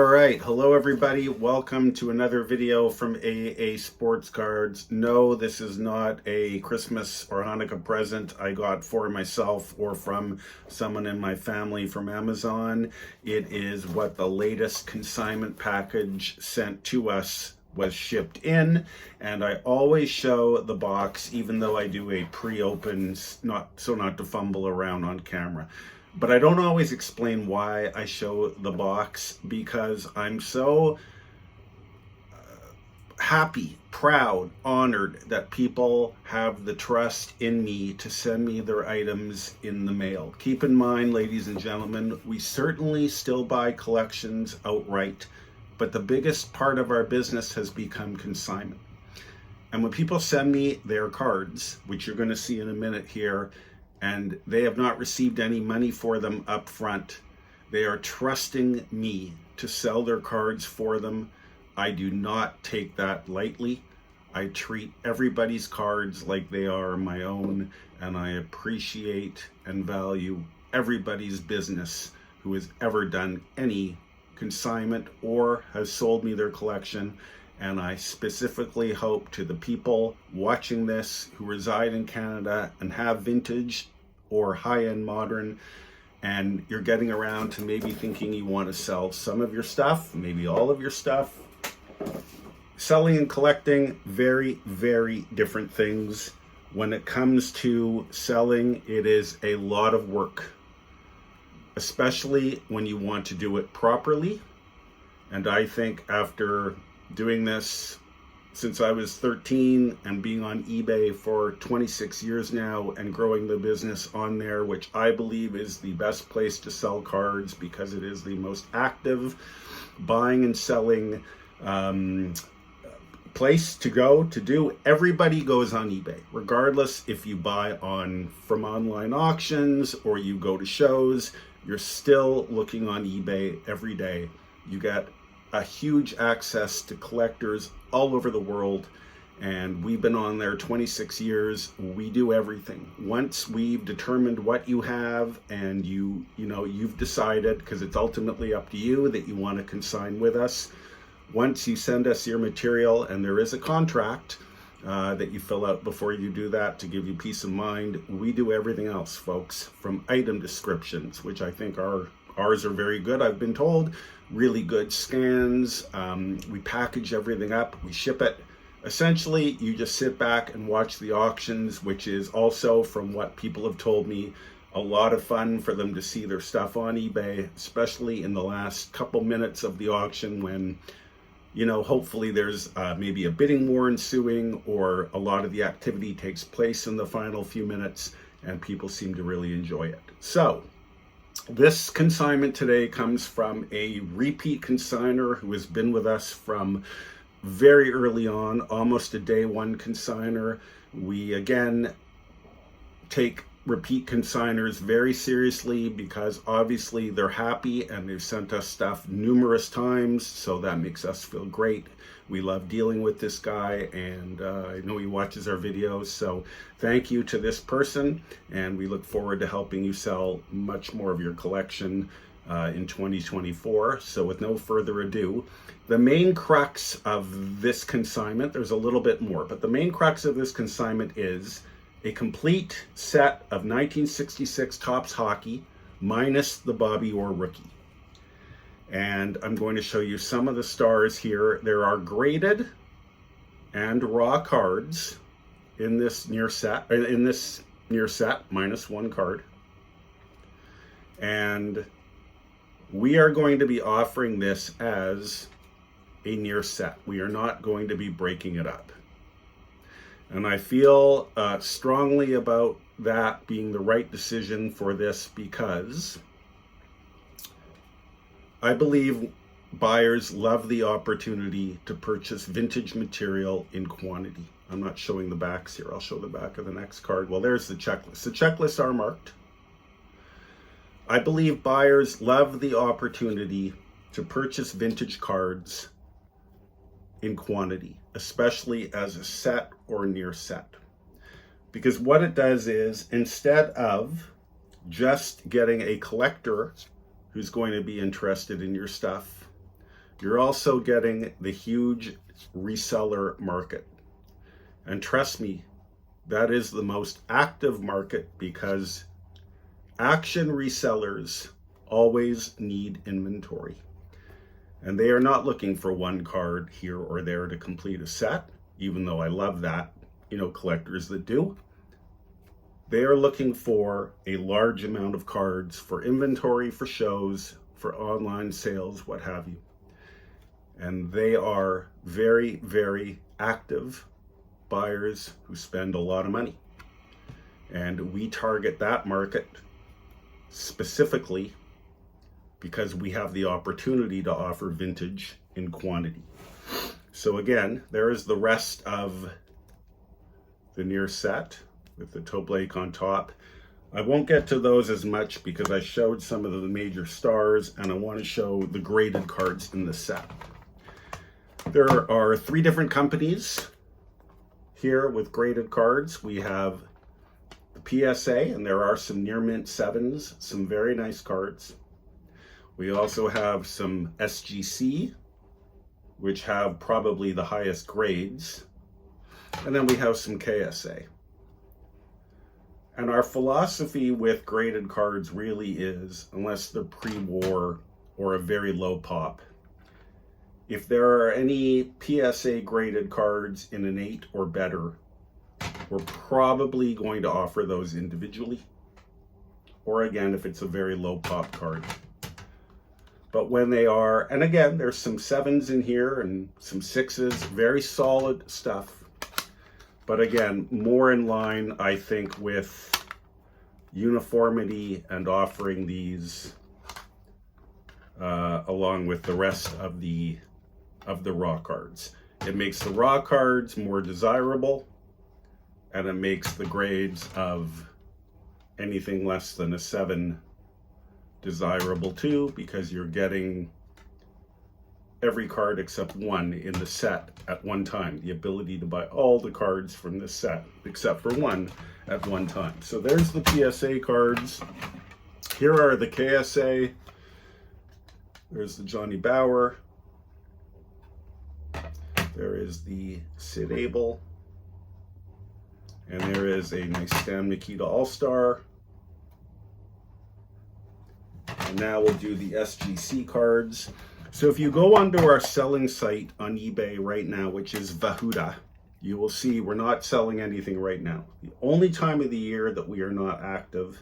All right, hello everybody. Welcome to another video from AA Sports Cards. No, this is not a Christmas or Hanukkah present I got for myself or from someone in my family from Amazon. It is what the latest consignment package sent to us was shipped in, and I always show the box even though I do a pre-open, not to fumble around on camera. But I don't always explain why I show the box, because I'm so happy, proud, honored that people have the trust in me to send me their items in the mail. Keep in mind, ladies and gentlemen, we certainly still buy collections outright, but the biggest part of our business has become consignment. And when people send me their cards, which you're going to see in a minute here, and they have not received any money for them up front, they are trusting me to sell their cards for them. I do not take that lightly. I treat everybody's cards like they are my own, and I appreciate and value everybody's business who has ever done any consignment or has sold me their collection. And I specifically hope to the people watching this who reside in Canada and have vintage or high-end modern, and you're getting around to maybe thinking you want to sell some of your stuff, maybe all of your stuff. Selling and collecting, very, very different things. When it comes to selling, it is a lot of work, especially when you want to do it properly. And I think after doing this since I was 13 and being on eBay for 26 years now and growing the business on there, which I believe is the best place to sell cards because it is the most active buying and selling place to go to do. Everybody goes on eBay, regardless if you buy from online auctions or you go to shows, you're still looking on eBay every day. You get a huge access to collectors all over the world, and we've been on there 26 years. We do everything. Once we've determined what you have and you've decided, because it's ultimately up to you, that you want to consign with us, once you send us your material, and there is a contract that you fill out before you do that to give you peace of mind, we do everything else, folks, from item descriptions, which I think ours are very good, I've been told. Really good scans. We package everything up, we ship it. Essentially, you just sit back and watch the auctions, which is also, from what people have told me, a lot of fun for them to see their stuff on eBay, especially in the last couple minutes of the auction when, hopefully there's maybe a bidding war ensuing, or a lot of the activity takes place in the final few minutes, and people seem to really enjoy it. So, this consignment today comes from a repeat consignor who has been with us from very early on, almost a day one consignor. We again take repeat consignors very seriously because obviously they're happy and they've sent us stuff numerous times, so that makes us feel great. We love dealing with this guy, and I know he watches our videos, so thank you to this person, and we look forward to helping you sell much more of your collection in 2024. So with no further ado, the main crux of this consignment, there's a little bit more, but the main crux of this consignment is a complete set of 1966 Topps hockey minus the Bobby Orr rookie. And I'm going to show you some of the stars here. There are graded and raw cards in this near set, minus one card. And we are going to be offering this as a near set. We are not going to be breaking it up. And I feel strongly about that being the right decision for this, because I believe buyers love the opportunity to purchase vintage material in quantity. I'm not showing the backs here. I'll show the back of the next card. Well, there's the checklist. The checklists are marked. I believe buyers love the opportunity to purchase vintage cards in quantity, especially as a set or near set. Because what it does is, instead of just getting a collector who's going to be interested in your stuff, you're also getting the huge reseller market. And trust me, that is the most active market because action resellers always need inventory. And they are not looking for one card here or there to complete a set, even though I love that, collectors that do. They are looking for a large amount of cards for inventory, for shows, for online sales, what have you. And they are very, very active buyers who spend a lot of money. And we target that market specifically because we have the opportunity to offer vintage in quantity. So again, there is the rest of the near set with the toe blake on top. I won't get to those as much because I showed some of the major stars and I want to show the graded cards in the set. There are 3 different companies here with graded cards. We have the PSA, and there are some near mint 7s, some very nice cards. We also have some SGC, which have probably the highest grades. And then we have some KSA. And our philosophy with graded cards really is, unless they're pre-war or a very low pop, if there are any PSA graded cards in an 8 or better, we're probably going to offer those individually. Or again, if it's a very low pop card. But when they are, and again, there's some 7s in here and some 6s, very solid stuff. But again, more in line, I think, with uniformity and offering these along with the rest of the raw cards. It makes the raw cards more desirable, and it makes the grades of anything less than a 7 desirable too, because you're getting every card except one in the set at one time. The ability to buy all the cards from this set except for one at one time. So there's the PSA cards. Here are the KSA. There's the Johnny Bower. There is the Sid Abel. And there is a nice Stan Mikita All-Star. And now we'll do the SGC cards. So if you go onto our selling site on eBay right now, which is Vahuda, you will see we're not selling anything right now. The only time of the year that we are not active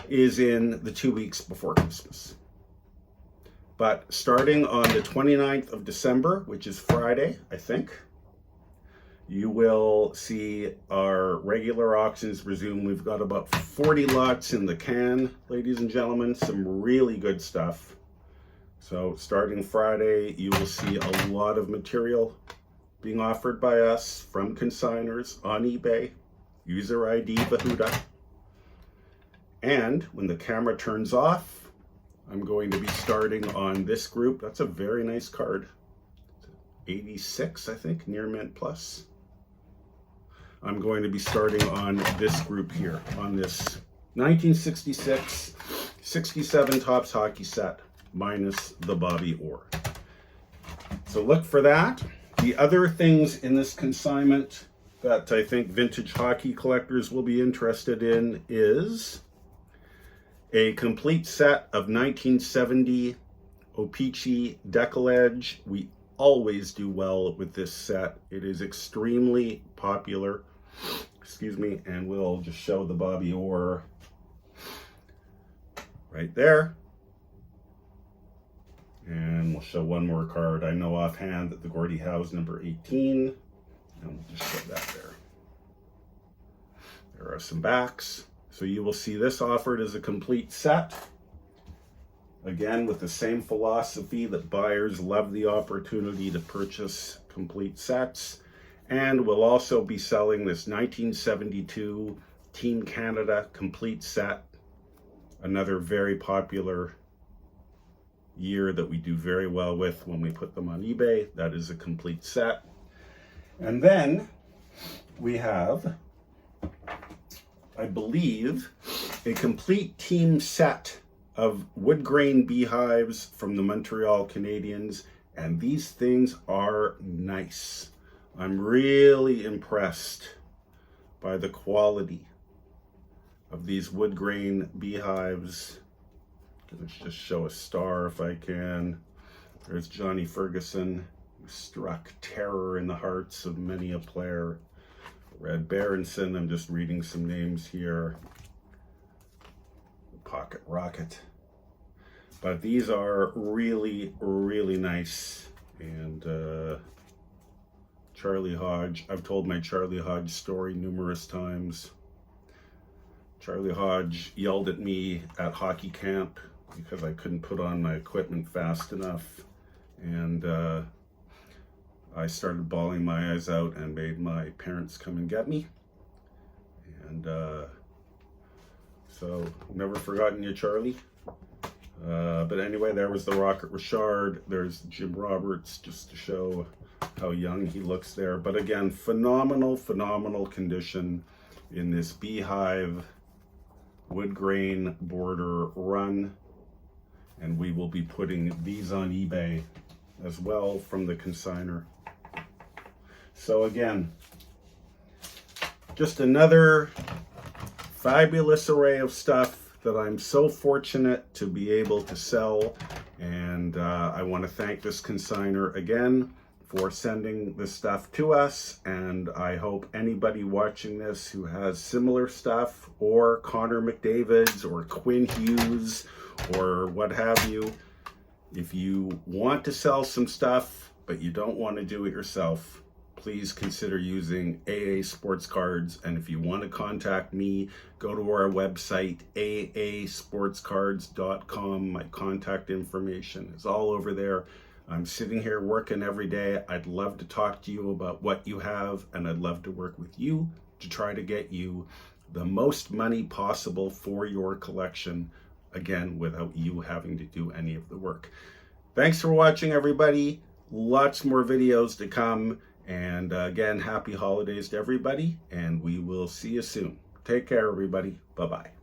is in the 2 weeks before Christmas. But starting on the 29th of December, which is Friday, I think, you will see our regular auctions resume. We've got about 40 lots in the can, ladies and gentlemen, some really good stuff. So starting Friday, you will see a lot of material being offered by us from consignors on eBay, user ID Vahuda. And when the camera turns off, I'm going to be starting on this group. That's a very nice card. 86, I think, near mint plus. I'm going to be starting on this group here, on this 1966, 67 Topps hockey set, minus the Bobby Orr. So look for that. The other things in this consignment that I think vintage hockey collectors will be interested in is a complete set of 1970 O-Pee-Chee Deckle Edge. We always do well with this set. It is extremely popular. Excuse me, and we'll just show the Bobby Orr right there. And we'll show one more card. I know offhand that the Gordie Howe's number 18, and we'll just show that there. There are some backs. So you will see this offered as a complete set. Again, with the same philosophy that buyers love the opportunity to purchase complete sets. And we'll also be selling this 1972 Team Canada complete set. Another very popular year that we do very well with when we put them on eBay. That is a complete set. And then we have, I believe, a complete team set of wood grain beehives from the Montreal Canadiens, and these things are nice. I'm really impressed by the quality of these wood grain beehives. Let's just show a star if I can. There's Johnny Ferguson, who struck terror in the hearts of many a player. Red Berenson, I'm just reading some names here. Pocket Rocket. But these are really, really nice. And Charlie Hodge, I've told my Charlie Hodge story numerous times. Charlie Hodge yelled at me at hockey camp because I couldn't put on my equipment fast enough. And I started bawling my eyes out and made my parents come and get me. And so, never forgotten you, Charlie. But anyway, there was the Rocket Richard. There's Jim Roberts, just to show how young he looks there. But again, phenomenal, phenomenal condition in this Beehive wood grain border run. And we will be putting these on eBay as well from the consignor. So again, just another fabulous array of stuff that I'm so fortunate to be able to sell. And I want to thank this consignor again for sending this stuff to us. And I hope anybody watching this who has similar stuff, or Connor McDavid's or Quinn Hughes or what have you, if you want to sell some stuff but you don't want to do it yourself, please consider using AA Sports Cards. And if you want to contact me, go to our website, aasportscards.com. My contact information is all over there. I'm sitting here working every day. I'd love to talk to you about what you have, and I'd love to work with you to try to get you the most money possible for your collection, again, without you having to do any of the work. Thanks for watching, everybody. Lots more videos to come. And again, happy holidays to everybody, and we will see you soon. Take care, everybody. Bye-bye.